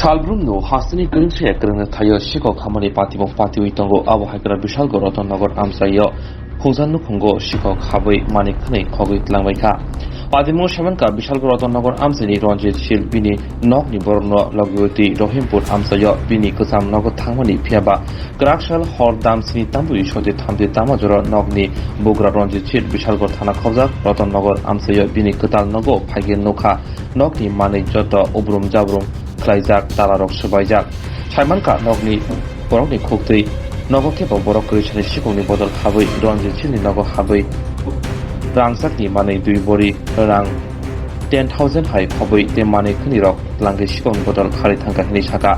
सालब्रुमनो हास्तिनि गोरोंसे गोरोंनो थायो सिगाव खामानि पातिमो पातिवै दंगो आबहावागोरा बिशालगो रतननगर आमसायो खुंजानो खुंगो सिगाव खाबै मानिखनै खगै लांबायखा पातिमो सेमनका बिशालगो रतननगर आमसानि रंजित शील बिनि नगनि बरनो लगवती रहिमपुर आमसायो बिनि गोजाम नगद थांमानि फियाबा ग्राकशाल हर दामसिनि ताम्बुइ सदे थामदे तामाजर नगनि बुग्रा रंजित शील बिशालगो थाना खबजाक रतननगर आमसायो बिनि गोताल नगो फाइगे नखा नगनि मानै जत उब्रुम जाब्रुम Klaijak talarok subajak Saimanka nogni borokni khuktai nogo kebo borok krishani sikongni bodol khabai Ranjit Shilni nogo khabai rangsakni manai dui bori rang 10,000 hai khabai te manai khni rok langge sikongni bodol khari thangka hini saka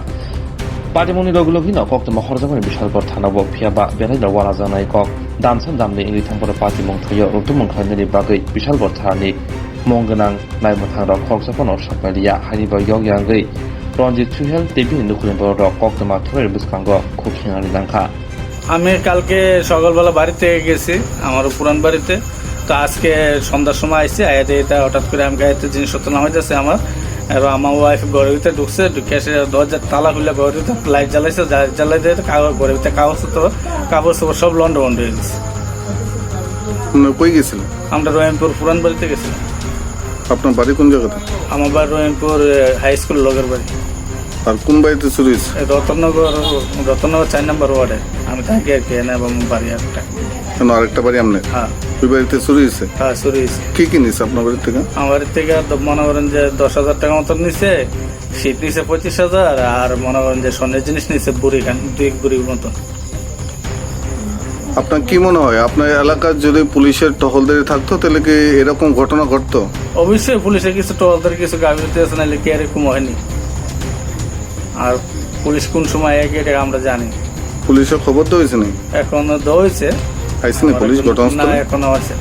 Patimoni logi no kok tama horjamani bishalgor thanabo phiaba belai wala janai kok damsam damni ingri thangporo patimong thayo rutumong khainani bagai bishalgor thani mongganang naimotang rok khoksapono sapaliya haniba yogyangai রঞ্জিত Suhel TV নুকুলেন বড় কক্তমা থরের বুসকাঙ্গ খুব scenery লাঙ্কা আমি কালকে সকালবেলা বাড়ি থেকে গেছি আমার পুরান বাড়িতে তো আজকে সন্ধ্যার সময় আইসি আয়াতে এটা হঠাৎ করে আমি গাড়িতে জিনিসপত্র নামাইতেছে আমার এবার আমার ওয়াইফ ঘরের ভিতরে ঢুকছে ঢুকে এসে দরজার তালা খুলে ঘরের ভিতরে লাইট জ্বালাইছে জ্বালাই দিয়ে ঘরের ভিতরে কাগজ সব লন্ড বন্ড হয়ে গেছে। কই গেছিল? আমরা রহিমপুর পুরান বাড়িতে গেছিলাম। আপনার বাড়ি কোন জায়গাতে? আমার বাড়ি রহিমপুর হাই স্কুল লগের বাড়ি। আর কোন বাড়িতে চুরি হয়েছে? রতননগর 4 নম্বর ওয়ার্ডে আমি থাকি আর কি এনে বাড়ি একটা। কেন আরেকটা বাড়ি আমনে? হ্যাঁ ওই বাড়িতে চুরি হয়েছে? হ্যাঁ চুরি হয়েছে। কি কি নিছে আপনার বাড়ি থেকে? আমার বাড়ি থেকে মনে করেন যে 10,000 টাকা মতন নিছে, শীত নিছে 25,000 আর মনে করেন যে স্বর্ণের জিনিস নিছে বুড়ি খান 2 বুড়ির মতন। আপনার কি মনে হয় আপনার এলাকার যদি পুলিশের টহলদারি থাকতো তাহলে কি এরকম ঘটনা ঘটতো? অবশ্যই পুলিশের কিছু টহলদারি কিছু গাফিলতি আছে, নাহলে কি এরকম হয়নি। আর পুলিশ কোন সময় আগে এটা আমরা জানি। পুলিশের খবর তো হয়েছে নাকি? এখনো দইছে আইছে না পুলিশ ঘটনাস্থলে? না এখনো আছে।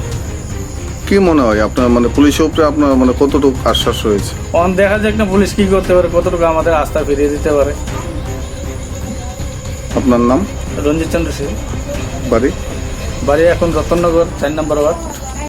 কি মনে হয় আপনার মানে পুলিশের উপরে আপনার মানে কতটুকু আশ্বাস রয়েছে? অন দেখা যাক না পুলিশ কি করতে পারে, কতটুকু আমাদের আস্থা ফিরিয়ে দিতে পারে। আপনার নাম? রঞ্জিত চন্দ্র শীল। বাড়ি? বাড়ি এখন রতননগর 4 নম্বর ওয়ার্ড।